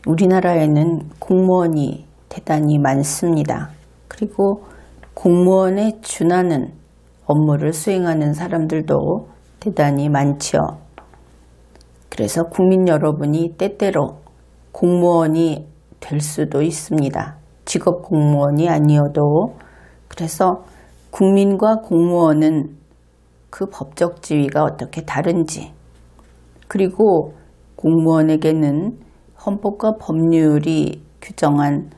우리나라에는 공무원이 대단히 많습니다. 그리고 공무원에 준하는 업무를 수행하는 사람들도 대단히 많죠. 그래서 국민 여러분이 때때로 공무원이 될 수도 있습니다. 직업 공무원이 아니어도. 그래서 국민과 공무원은 그 법적 지위가 어떻게 다른지, 그리고 공무원에게는 헌법과 법률이 규정한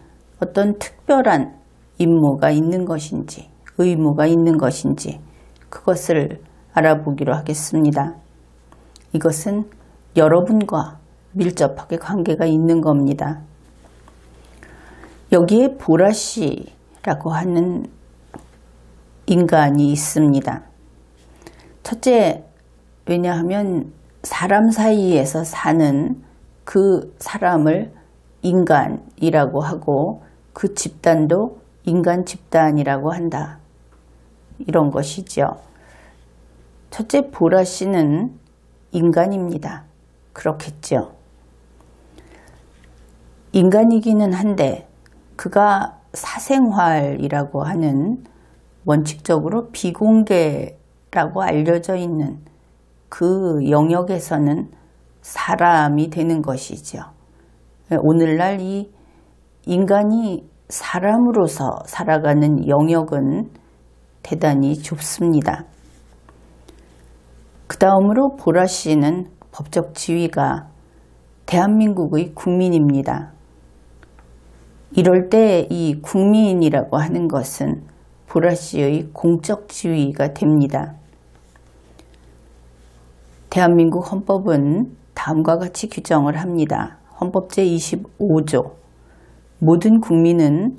어떤 특별한 임무가 있는 것인지, 의무가 있는 것인지, 그것을 알아보기로 하겠습니다. 이것은 여러분과 밀접하게 관계가 있는 겁니다. 여기에 보라씨라고 하는 인간이 있습니다. 첫째, 왜냐하면 사람 사이에서 사는 그 사람을 인간이라고 하고 그 집단도 인간 집단이라고 한다. 이런 것이죠. 첫째, 보라씨는 인간입니다. 그렇겠죠. 인간이기는 한데 그가 사생활이라고 하는 원칙적으로 비공개라고 알려져 있는 그 영역에서는 사람이 되는 것이죠. 오늘날 이 인간이 사람으로서 살아가는 영역은 대단히 좁습니다. 그 다음으로 보라씨는 법적 지위가 대한민국의 국민입니다. 이럴 때 이 국민이라고 하는 것은 보라씨의 공적 지위가 됩니다. 대한민국 헌법은 다음과 같이 규정을 합니다. 헌법 제25조 모든 국민은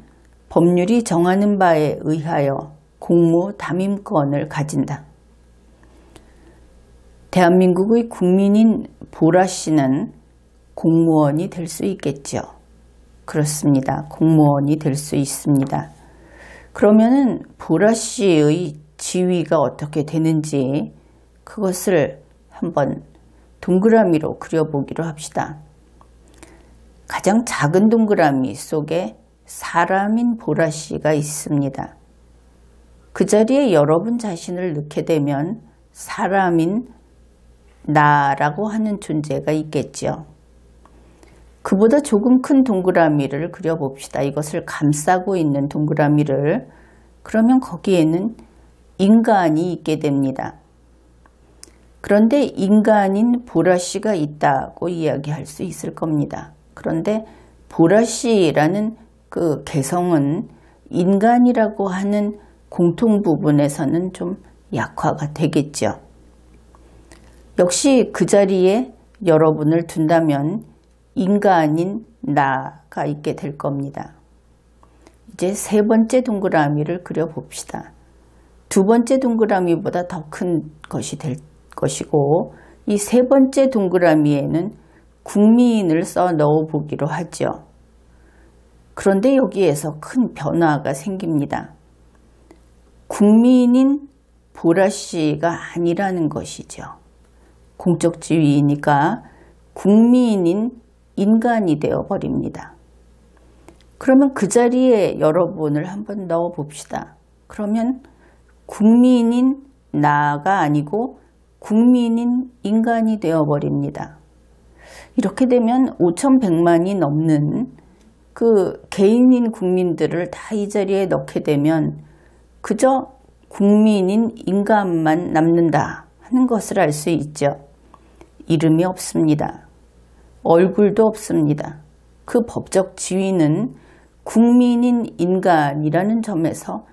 법률이 정하는 바에 의하여 공무 담임권을 가진다. 대한민국의 국민인 보라씨는 공무원이 될 수 있겠죠. 그렇습니다. 공무원이 될 수 있습니다. 그러면은 보라씨의 지위가 어떻게 되는지 그것을 한번 동그라미로 그려보기로 합시다. 가장 작은 동그라미 속에 사람인 보라씨가 있습니다. 그 자리에 여러분 자신을 넣게 되면 사람인 나라고 하는 존재가 있겠죠. 그보다 조금 큰 동그라미를 그려봅시다. 이것을 감싸고 있는 동그라미를. 그러면 거기에는 인간이 있게 됩니다. 그런데 인간인 보라씨가 있다고 이야기할 수 있을 겁니다. 그런데 보라씨라는 그 개성은 인간이라고 하는 공통 부분에서는 좀 약화가 되겠죠. 역시 그 자리에 여러분을 둔다면 인간인 나가 있게 될 겁니다. 이제 세 번째 동그라미를 그려봅시다. 두 번째 동그라미보다 더 큰 것이 될 것이고 이 세 번째 동그라미에는 국민을 써 넣어보기로 하죠. 그런데 여기에서 큰 변화가 생깁니다. 국민인 보라씨가 아니라는 것이죠. 공적 지위이니까 국민인 인간이 되어버립니다. 그러면 그 자리에 여러분을 한번 넣어봅시다. 그러면 국민인 나가 아니고 국민인 인간이 되어버립니다. 이렇게 되면 5,100만이 넘는 그 개인인 국민들을 다 이 자리에 넣게 되면 그저 국민인 인간만 남는다 하는 것을 알 수 있죠. 이름이 없습니다. 얼굴도 없습니다. 그 법적 지위는 국민인 인간이라는 점에서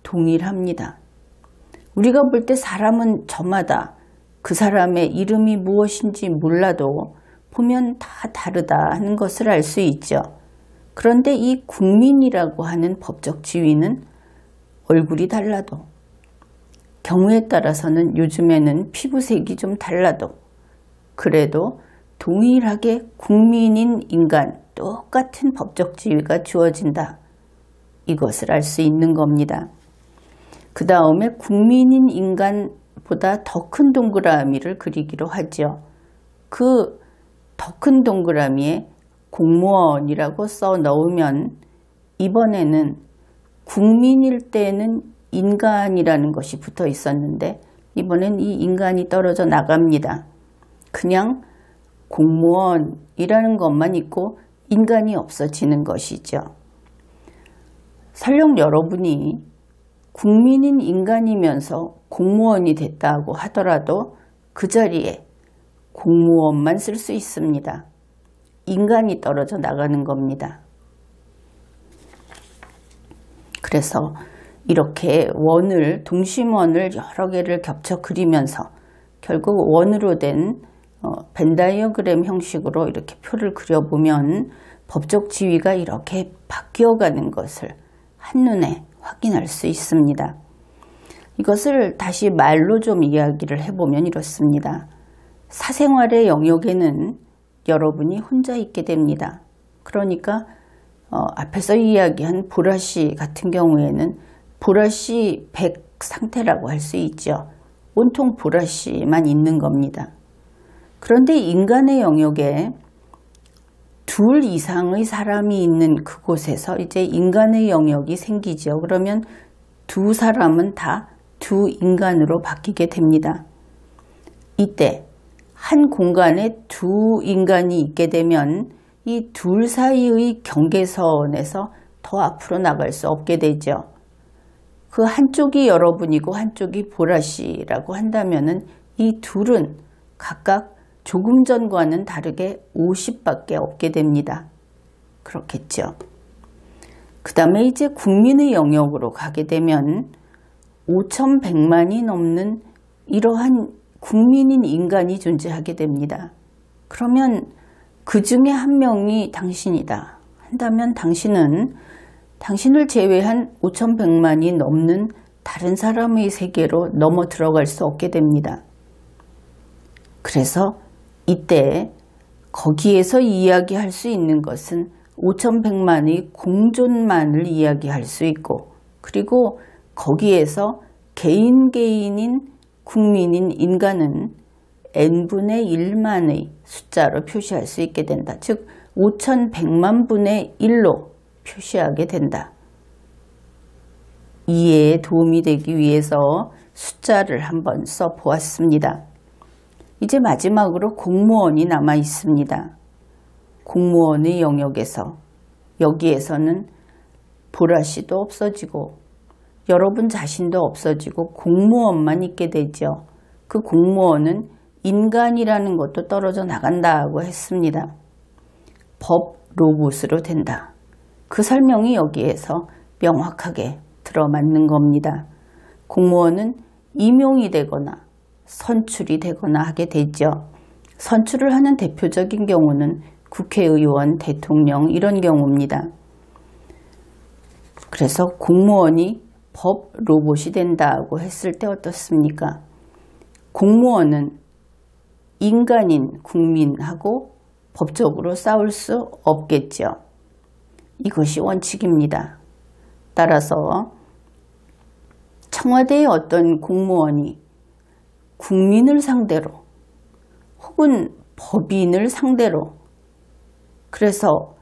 동일합니다. 우리가 볼 때 사람은 저마다 그 사람의 이름이 무엇인지 몰라도 보면 다 다르다 하는 것을 알 수 있죠. 그런데 이 국민이라고 하는 법적 지위는 얼굴이 달라도, 경우에 따라서는 요즘에는 피부색이 좀 달라도, 그래도 동일하게 국민인 인간, 똑같은 법적 지위가 주어진다. 이것을 알 수 있는 겁니다. 그 다음에 국민인 인간보다 더 큰 동그라미를 그리기로 하죠. 그 더 큰 동그라미에 공무원이라고 써 넣으면 이번에는 국민일 때는 인간이라는 것이 붙어 있었는데 이번엔 이 인간이 떨어져 나갑니다. 그냥 공무원이라는 것만 있고 인간이 없어지는 것이죠. 설령 여러분이 국민인 인간이면서 공무원이 됐다고 하더라도 그 자리에 공무원만 쓸 수 있습니다. 인간이 떨어져 나가는 겁니다. 그래서 이렇게 동심원을 여러 개를 겹쳐 그리면서 결국 원으로 된 벤 다이어그램 형식으로 이렇게 표를 그려보면 법적 지위가 이렇게 바뀌어가는 것을 한눈에 확인할 수 있습니다. 이것을 다시 말로 좀 이야기를 해보면 이렇습니다. 사생활의 영역에는 여러분이 혼자 있게 됩니다. 그러니까 앞에서 이야기한 보라씨 같은 경우에는 보라씨 100 상태라고 할 수 있죠. 온통 보라씨만 있는 겁니다. 그런데 인간의 영역에 둘 이상의 사람이 있는 그곳에서 이제 인간의 영역이 생기죠. 그러면 두 사람은 다 두 인간으로 바뀌게 됩니다. 이때 한 공간에 두 인간이 있게 되면 이 둘 사이의 경계선에서 더 앞으로 나갈 수 없게 되죠. 그 한쪽이 여러분이고 한쪽이 보라씨라고 한다면은 이 둘은 각각 조금 전과는 다르게 50밖에 없게 됩니다. 그렇겠죠. 그 다음에 이제 국민의 영역으로 가게 되면 5,100만이 넘는 이러한 국민인 인간이 존재하게 됩니다. 그러면 그 중에 한 명이 당신이다 한다면 당신을 제외한 5,100만이 넘는 다른 사람의 세계로 넘어 들어갈 수 없게 됩니다. 그래서 이때 거기에서 이야기할 수 있는 것은 5,100만의 공존만을 이야기할 수 있고 그리고 거기에서 개인인 국민인 인간은 n분의 1만의 숫자로 표시할 수 있게 된다. 즉 5,100만 분의 1로 표시하게 된다. 이해에 도움이 되기 위해서 숫자를 한번 써보았습니다. 이제 마지막으로 공무원이 남아 있습니다. 공무원의 영역에서 여기에서는 보라씨도 없어지고 여러분 자신도 없어지고 공무원만 있게 되죠. 그 공무원은 인간이라는 것도 떨어져 나간다고 했습니다. 법 로봇으로 된다. 그 설명이 여기에서 명확하게 들어맞는 겁니다. 공무원은 임용이 되거나 선출이 되거나 하게 되죠. 선출을 하는 대표적인 경우는 국회의원, 대통령 이런 경우입니다. 그래서 공무원이 법 로봇이 된다고 했을 때 어떻습니까? 공무원은 인간인 국민하고 법적으로 싸울 수 없겠죠. 이것이 원칙입니다. 따라서 청와대의 어떤 공무원이 국민을 상대로 혹은 법인을 상대로 그래서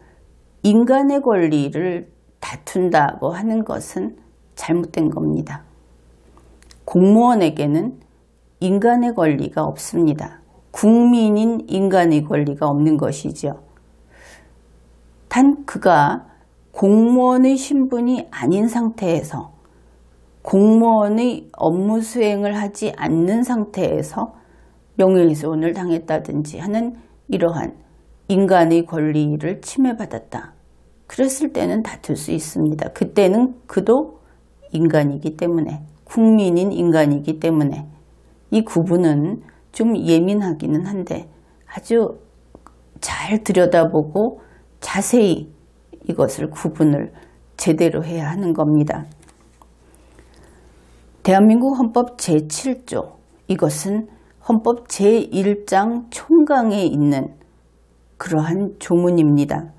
인간의 권리를 다툰다고 하는 것은 잘못된 겁니다. 공무원에게는 인간의 권리가 없습니다. 국민인 인간의 권리가 없는 것이죠. 단 그가 공무원의 신분이 아닌 상태에서 공무원의 업무 수행을 하지 않는 상태에서 명예훼손을 당했다든지 하는 이러한 인간의 권리를 침해받았다. 그랬을 때는 다툴 수 있습니다. 그때는 그도 인간이기 때문에 국민인 인간이기 때문에 이 구분은 좀 예민하기는 한데 아주 잘 들여다보고 자세히 이것을 구분을 제대로 해야 하는 겁니다. 대한민국 헌법 제7조 이것은 헌법 제1장 총강에 있는 그러한 조문입니다.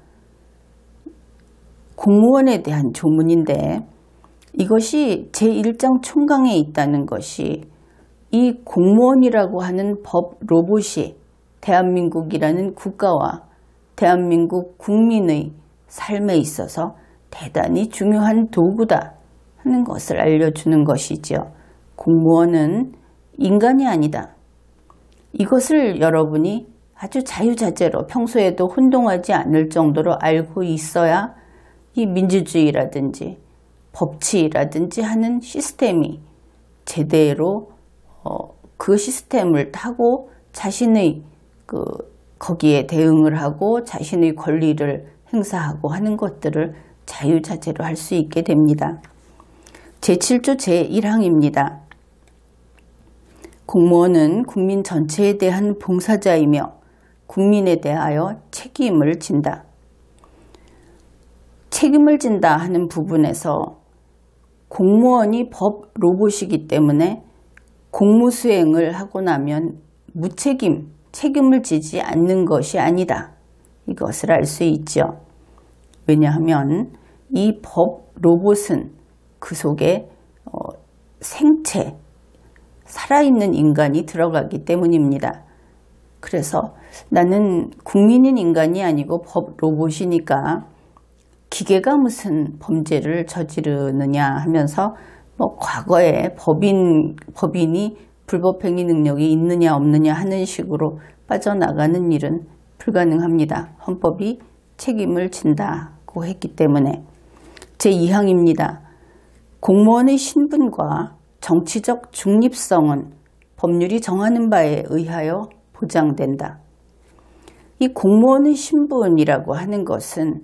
공무원에 대한 조문인데 이것이 제1장 총강에 있다는 것이 이 공무원이라고 하는 법 로봇이 대한민국이라는 국가와 대한민국 국민의 삶에 있어서 대단히 중요한 도구다 하는 것을 알려주는 것이지요. 공무원은 인간이 아니다. 이것을 여러분이 아주 자유자재로 평소에도 혼동하지 않을 정도로 알고 있어야 이 민주주의라든지 법치라든지 하는 시스템이 제대로 그 시스템을 타고 자신의 거기에 대응을 하고 자신의 권리를 행사하고 하는 것들을 자유자재로 할 수 있게 됩니다. 제7조 제1항입니다. 공무원은 국민 전체에 대한 봉사자이며 국민에 대하여 책임을 진다. 책임을 진다 하는 부분에서 공무원이 법 로봇이기 때문에 공무 수행을 하고 나면 무책임, 책임을 지지 않는 것이 아니다. 이것을 알 수 있죠. 왜냐하면 이 법 로봇은 그 속에 생체, 살아있는 인간이 들어가기 때문입니다. 그래서 나는 국민인 인간이 아니고 법 로봇이니까 기계가 무슨 범죄를 저지르느냐 하면서 과거에 법인이 불법행위 능력이 있느냐 없느냐 하는 식으로 빠져나가는 일은 불가능합니다. 헌법이 책임을 진다고 했기 때문에. 제2항입니다. 공무원의 신분과 정치적 중립성은 법률이 정하는 바에 의하여 보장된다. 이 공무원의 신분이라고 하는 것은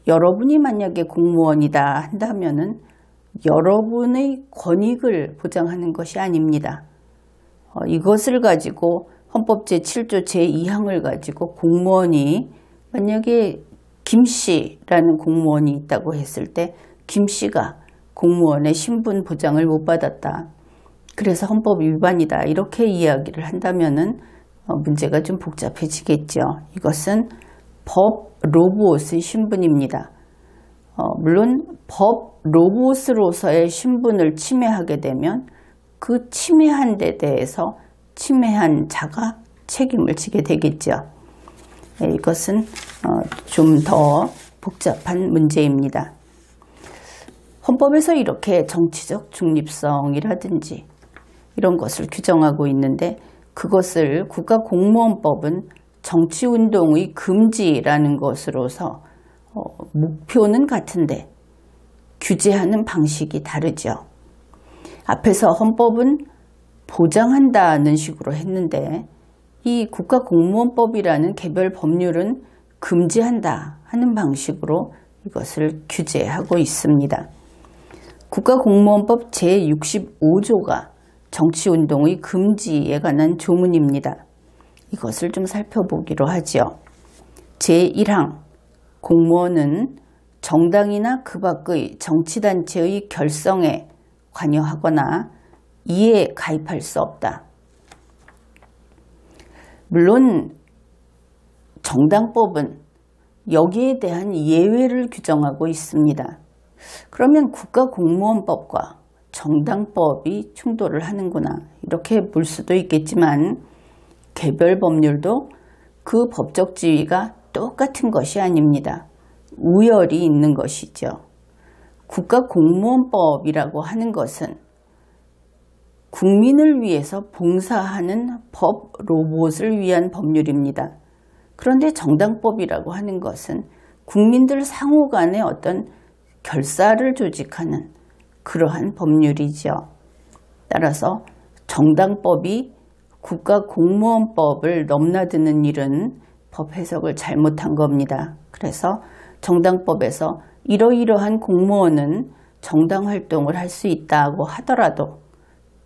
여러분이 만약에 공무원이다 한다면은 여러분의 권익을 보장하는 것이 아닙니다. 이것을 가지고 헌법 제7조 제2항을 가지고 공무원이 만약에 김씨라는 공무원이 있다고 했을 때 김씨가 공무원의 신분 보장을 못 받았다. 그래서 헌법 위반이다. 이렇게 이야기를 한다면은 문제가 좀 복잡해지겠죠. 이것은 법 로봇의 신분입니다. 물론 법 로봇으로서의 신분을 침해하게 되면 그 침해한 데 대해서 침해한 자가 책임을 지게 되겠죠. 이것은 좀 더 복잡한 문제입니다. 헌법에서 이렇게 정치적 중립성이라든지 이런 것을 규정하고 있는데 그것을 국가공무원법은 정치운동의 금지라는 것으로서 목표는 같은데 규제하는 방식이 다르죠. 앞에서 헌법은 보장한다는 식으로 했는데 이 국가공무원법이라는 개별 법률은 금지한다 하는 방식으로 이것을 규제하고 있습니다. 국가공무원법 제65조가 정치운동의 금지에 관한 조문입니다. 이것을 좀 살펴보기로 하죠. 제1항 공무원은 정당이나 그 밖의 정치단체의 결성에 관여하거나 이에 가입할 수 없다. 물론 정당법은 여기에 대한 예외를 규정하고 있습니다. 그러면 국가공무원법과 정당법이 충돌을 하는구나 이렇게 볼 수도 있겠지만 개별 법률도 그 법적 지위가 똑같은 것이 아닙니다. 우열이 있는 것이죠. 국가공무원법이라고 하는 것은 국민을 위해서 봉사하는 법 로봇을 위한 법률입니다. 그런데 정당법이라고 하는 것은 국민들 상호 간의 어떤 결사를 조직하는 그러한 법률이죠. 따라서 정당법이 국가공무원법을 넘나드는 일은 법 해석을 잘못한 겁니다. 그래서 정당법에서 이러이러한 공무원은 정당 활동을 할 수 있다고 하더라도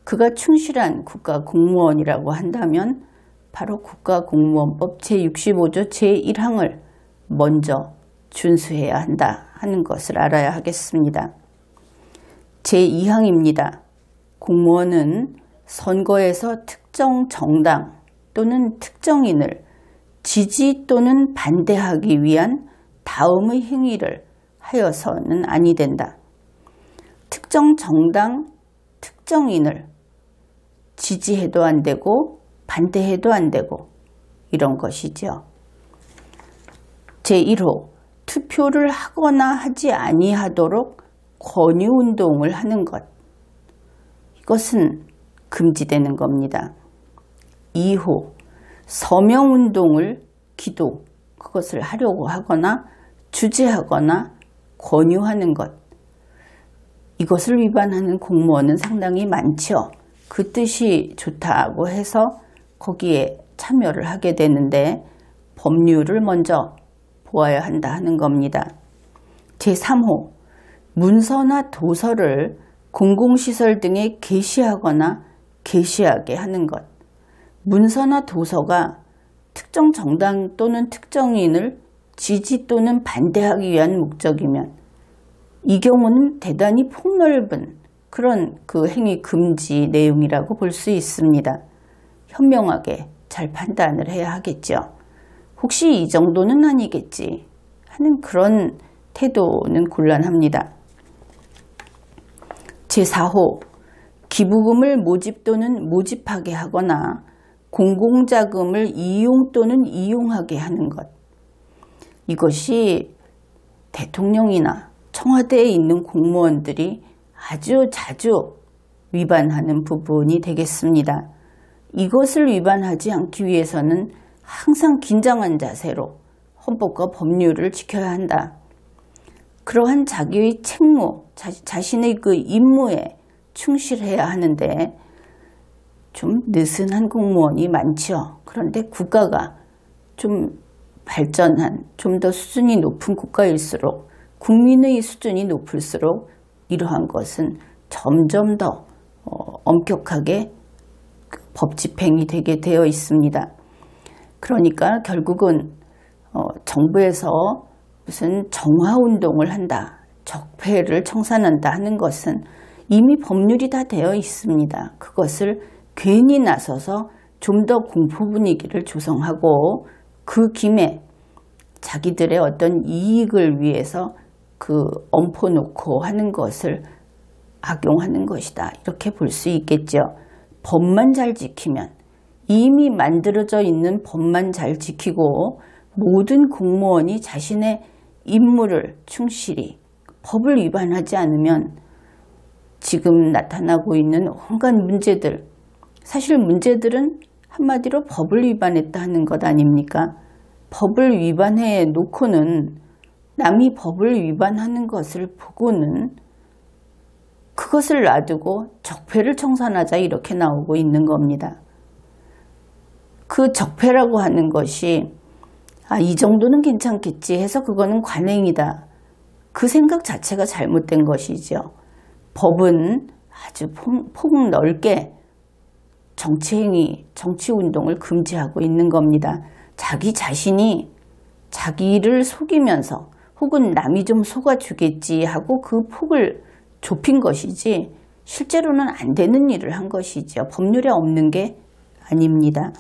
그가 충실한 국가공무원이라고 한다면 바로 국가공무원법 제65조 제1항을 먼저 준수해야 한다 하는 것을 알아야 하겠습니다. 제2항입니다. 공무원은 선거에서 특정 정당 또는 특정인을 지지 또는 반대하기 위한 다음의 행위를 하여서는 아니 된다. 특정 정당, 특정인을 지지해도 안 되고 반대해도 안 되고 이런 것이죠. 제1호 투표를 하거나 하지 아니하도록 권유운동을 하는 것. 이것은 금지되는 겁니다. 2호 서명운동을 기도 그것을 하려고 하거나 주재하거나 권유하는 것. 이것을 위반하는 공무원은 상당히 많죠. 그 뜻이 좋다고 해서 거기에 참여를 하게 되는데 법률을 먼저 보아야 한다 하는 겁니다. 제3호 문서나 도서를 공공시설 등에 게시하거나 게시하게 하는 것. 문서나 도서가 특정 정당 또는 특정인을 지지 또는 반대하기 위한 목적이면 이 경우는 대단히 폭넓은 그런 그 행위 금지 내용이라고 볼 수 있습니다. 현명하게 잘 판단을 해야 하겠죠. 혹시 이 정도는 아니겠지 하는 그런 태도는 곤란합니다. 제4호 기부금을 모집 또는 모집하게 하거나 공공자금을 이용 또는 이용하게 하는 것. 이것이 대통령이나 청와대에 있는 공무원들이 아주 자주 위반하는 부분이 되겠습니다. 이것을 위반하지 않기 위해서는 항상 긴장한 자세로 헌법과 법률을 지켜야 한다. 그러한 자기의 책무, 자신의 그 임무에 충실해야 하는데 좀 느슨한 공무원이 많죠. 그런데 국가가 좀 발전한, 좀 더 수준이 높은 국가일수록 국민의 수준이 높을수록 이러한 것은 점점 더 엄격하게 법 집행이 되게 되어 있습니다. 그러니까 결국은 정부에서 무슨 정화운동을 한다, 적폐를 청산한다 하는 것은 이미 법률이 다 되어 있습니다. 그것을 괜히 나서서 좀 더 공포 분위기를 조성하고 그 김에 자기들의 어떤 이익을 위해서 그 엄포 놓고 하는 것을 악용하는 것이다. 이렇게 볼 수 있겠죠. 법만 잘 지키면 이미 만들어져 있는 법만 잘 지키고 모든 공무원이 자신의 임무를 충실히 법을 위반하지 않으면 지금 나타나고 있는 온갖 문제들, 사실 문제들은 한마디로 법을 위반했다 하는 것 아닙니까? 법을 위반해 놓고는 남이 법을 위반하는 것을 보고는 그것을 놔두고 적폐를 청산하자 이렇게 나오고 있는 겁니다. 그 적폐라고 하는 것이 이 정도는 괜찮겠지 해서 그거는 관행이다. 그 생각 자체가 잘못된 것이죠. 법은 아주 폭넓게 정치행위, 정치운동을 금지하고 있는 겁니다. 자기 자신이 자기를 속이면서 혹은 남이 좀 속아주겠지 하고 그 폭을 좁힌 것이지 실제로는 안 되는 일을 한 것이죠. 법률에 없는 게 아닙니다.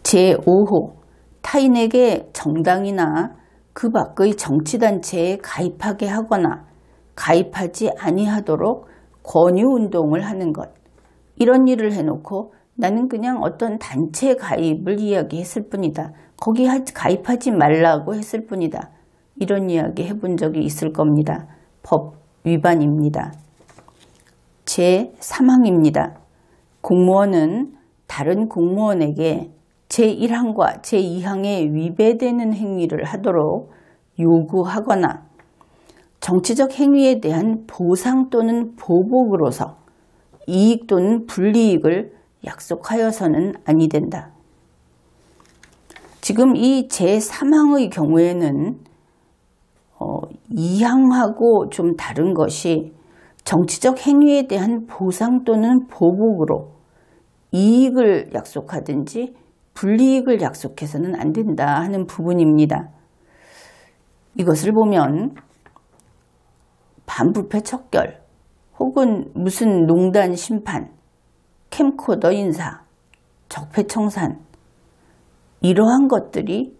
제5호 타인에게 정당이나 그 밖의 정치단체에 가입하게 하거나 가입하지 아니하도록 권유운동을 하는 것. 이런 일을 해놓고 나는 그냥 어떤 단체 가입을 이야기했을 뿐이다. 거기 가입하지 말라고 했을 뿐이다. 이런 이야기 해본 적이 있을 겁니다. 법 위반입니다. 제3항입니다. 공무원은 다른 공무원에게 제1항과 제2항에 위배되는 행위를 하도록 요구하거나 정치적 행위에 대한 보상 또는 보복으로서 이익 또는 불이익을 약속하여서는 아니 된다. 지금 이 제3항의 경우에는 2항하고 좀 다른 것이 정치적 행위에 대한 보상 또는 보복으로 이익을 약속하든지 불이익을 약속해서는 안 된다 하는 부분입니다. 이것을 보면 반부패 척결 혹은 무슨 농단 심판, 캠코더 인사, 적폐청산 이러한 것들이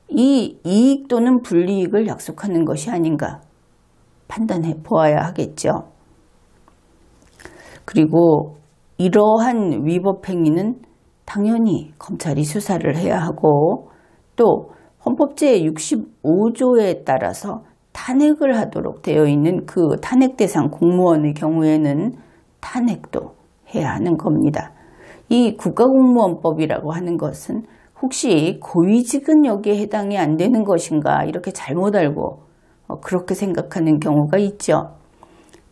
이 이익 또는 불이익을 약속하는 것이 아닌가 판단해 보아야 하겠죠. 그리고 이러한 위법 행위는 당연히 검찰이 수사를 해야 하고 또 헌법 제65조에 따라서 탄핵을 하도록 되어 있는 그 탄핵 대상 공무원의 경우에는 탄핵도 해야 하는 겁니다. 이 국가공무원법이라고 하는 것은 혹시 고위직은 여기에 해당이 안 되는 것인가 이렇게 잘못 알고 그렇게 생각하는 경우가 있죠.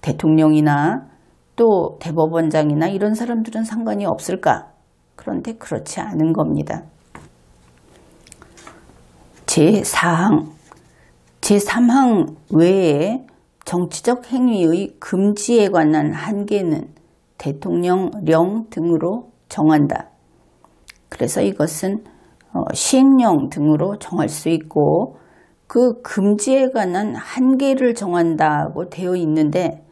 대통령이나 또 대법원장이나 이런 사람들은 상관이 없을까? 그런데 그렇지 않은 겁니다. 제4항, 제3항 외에 정치적 행위의 금지에 관한 한계는 대통령령 등으로 정한다. 그래서 이것은 시행령 등으로 정할 수 있고 그 금지에 관한 한계를 정한다고 되어 있는데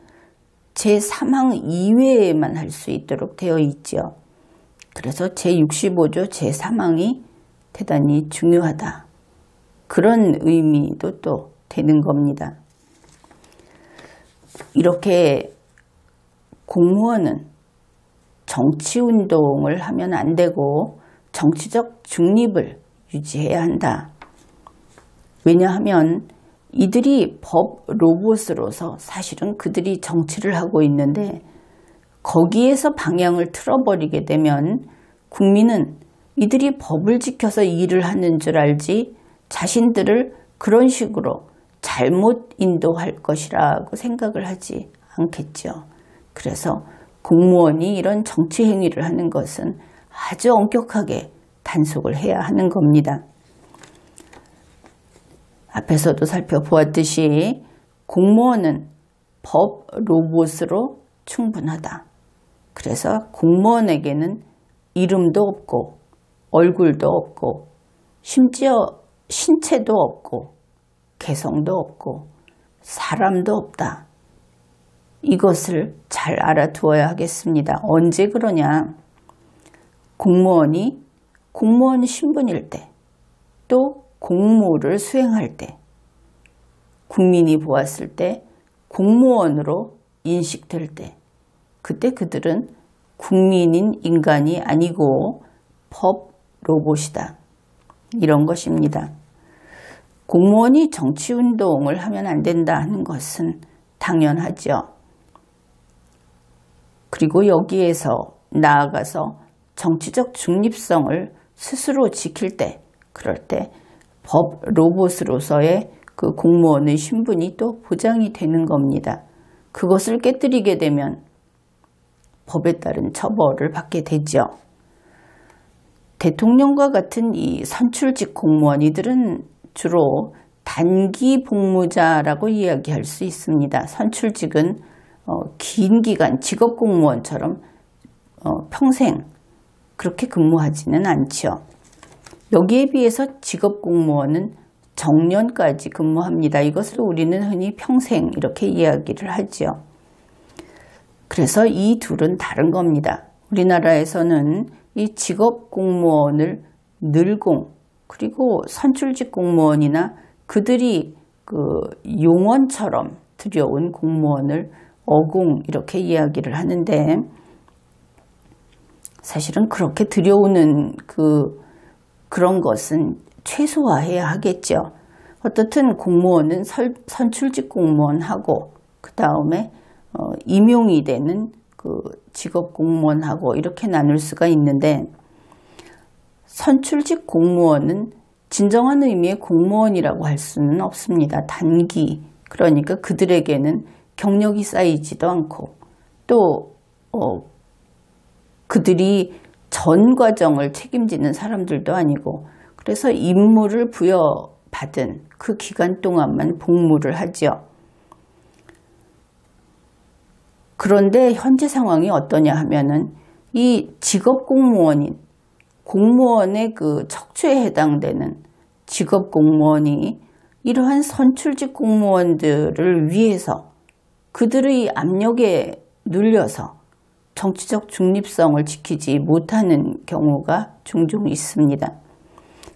제3항 이외에만 할 수 있도록 되어 있죠. 그래서 제65조 제3항이 대단히 중요하다. 그런 의미도 또 되는 겁니다. 이렇게 공무원은 정치운동을 하면 안 되고 정치적 중립을 유지해야 한다. 왜냐하면 이들이 법 로봇으로서 사실은 그들이 정치를 하고 있는데 거기에서 방향을 틀어버리게 되면 국민은 이들이 법을 지켜서 일을 하는 줄 알지 자신들을 그런 식으로 잘못 인도할 것이라고 생각을 하지 않겠죠. 그래서 공무원이 이런 정치 행위를 하는 것은 아주 엄격하게 단속을 해야 하는 겁니다. 앞에서도 살펴보았듯이 공무원은 법 로봇으로 충분하다. 그래서 공무원에게는 이름도 없고 얼굴도 없고 심지어 신체도 없고 개성도 없고 사람도 없다. 이것을 잘 알아두어야 하겠습니다. 언제 그러냐? 공무원이 공무원 신분일 때, 또 공무를 수행할 때, 국민이 보았을 때 공무원으로 인식될 때, 그때 그들은 국민인 인간이 아니고 법 로봇이다. 이런 것입니다. 공무원이 정치운동을 하면 안 된다 하는 것은 당연하죠. 그리고 여기에서 나아가서 정치적 중립성을 스스로 지킬 때, 그럴 때 법 로봇으로서의 그 공무원의 신분이 또 보장이 되는 겁니다. 그것을 깨뜨리게 되면 법에 따른 처벌을 받게 되죠. 대통령과 같은 이 선출직 공무원, 이들은 주로 단기 복무자라고 이야기할 수 있습니다. 선출직은 긴 기간 직업공무원처럼 평생 그렇게 근무하지는 않죠. 여기에 비해서 직업공무원은 정년까지 근무합니다. 이것을 우리는 흔히 평생 이렇게 이야기를 하죠. 그래서 이 둘은 다른 겁니다. 우리나라에서는 이 직업공무원을 늘공, 그리고 선출직 공무원이나 그들이 그 용원처럼 들여온 공무원을 어공 이렇게 이야기를 하는데 사실은 그렇게 들여오는 그런 것은 최소화해야 하겠죠. 어떻든 공무원은 선출직 공무원하고 그 다음에 임용이 되는 그 직업 공무원하고 이렇게 나눌 수가 있는데 선출직 공무원은 진정한 의미의 공무원이라고 할 수는 없습니다. 단기, 그러니까 그들에게는 경력이 쌓이지도 않고 또 그들이 전 과정을 책임지는 사람들도 아니고 그래서 임무를 부여받은 그 기간 동안만 복무를 하죠. 그런데 현재 상황이 어떠냐 하면은 이 직업 공무원인 공무원의 그 척추에 해당되는 직업 공무원이 이러한 선출직 공무원들을 위해서 그들의 압력에 눌려서 정치적 중립성을 지키지 못하는 경우가 종종 있습니다.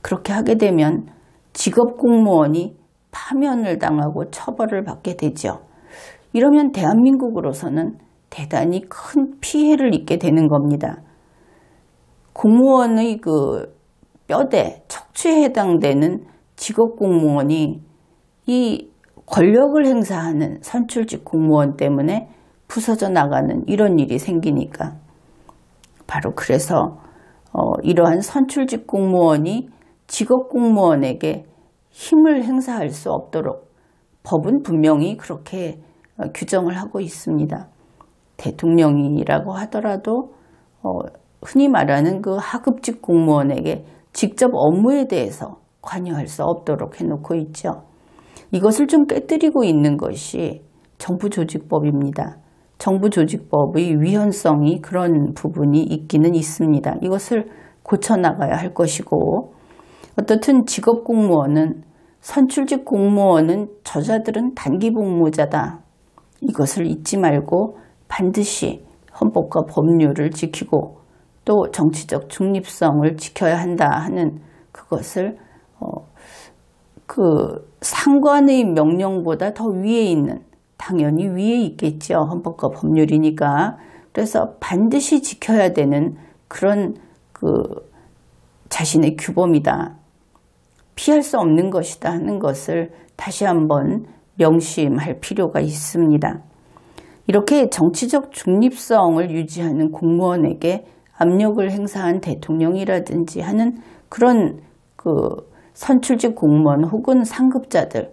그렇게 하게 되면 직업 공무원이 파면을 당하고 처벌을 받게 되죠. 이러면 대한민국으로서는 대단히 큰 피해를 입게 되는 겁니다. 공무원의 그 뼈대, 척추 특수에 해당되는 직업공무원이 이 권력을 행사하는 선출직 공무원 때문에 부서져 나가는 이런 일이 생기니까 바로 그래서 이러한 선출직 공무원이 직업공무원에게 힘을 행사할 수 없도록 법은 분명히 그렇게 규정을 하고 있습니다. 대통령이라고 하더라도 흔히 말하는 그 하급직 공무원에게 직접 업무에 대해서 관여할 수 없도록 해놓고 있죠. 이것을 좀 깨뜨리고 있는 것이 정부조직법입니다. 정부조직법의 위헌성이 그런 부분이 있기는 있습니다. 이것을 고쳐나가야 할 것이고, 어떻든 직업공무원은, 선출직 공무원은 저자들은 단기복무자다. 이것을 잊지 말고 반드시 헌법과 법률을 지키고 또 정치적 중립성을 지켜야 한다 하는 그것을 그 상관의 명령보다 더 위에 있는, 당연히 위에 있겠죠. 헌법과 법률이니까. 그래서 반드시 지켜야 되는 그런 그 자신의 규범이다. 피할 수 없는 것이다 하는 것을 다시 한번 명심할 필요가 있습니다. 이렇게 정치적 중립성을 유지하는 공무원에게 압력을 행사한 대통령이라든지 하는 그런 그 선출직 공무원 혹은 상급자들,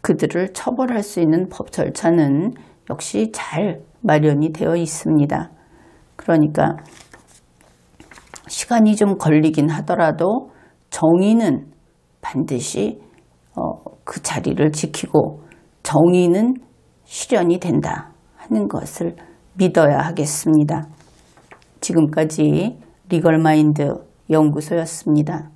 그들을 처벌할 수 있는 법 절차는 역시 잘 마련이 되어 있습니다. 그러니까 시간이 좀 걸리긴 하더라도 정의는 반드시 그 자리를 지키고 정의는 실현이 된다 하는 것을 믿어야 하겠습니다. 지금까지 리걸마인드 연구소였습니다.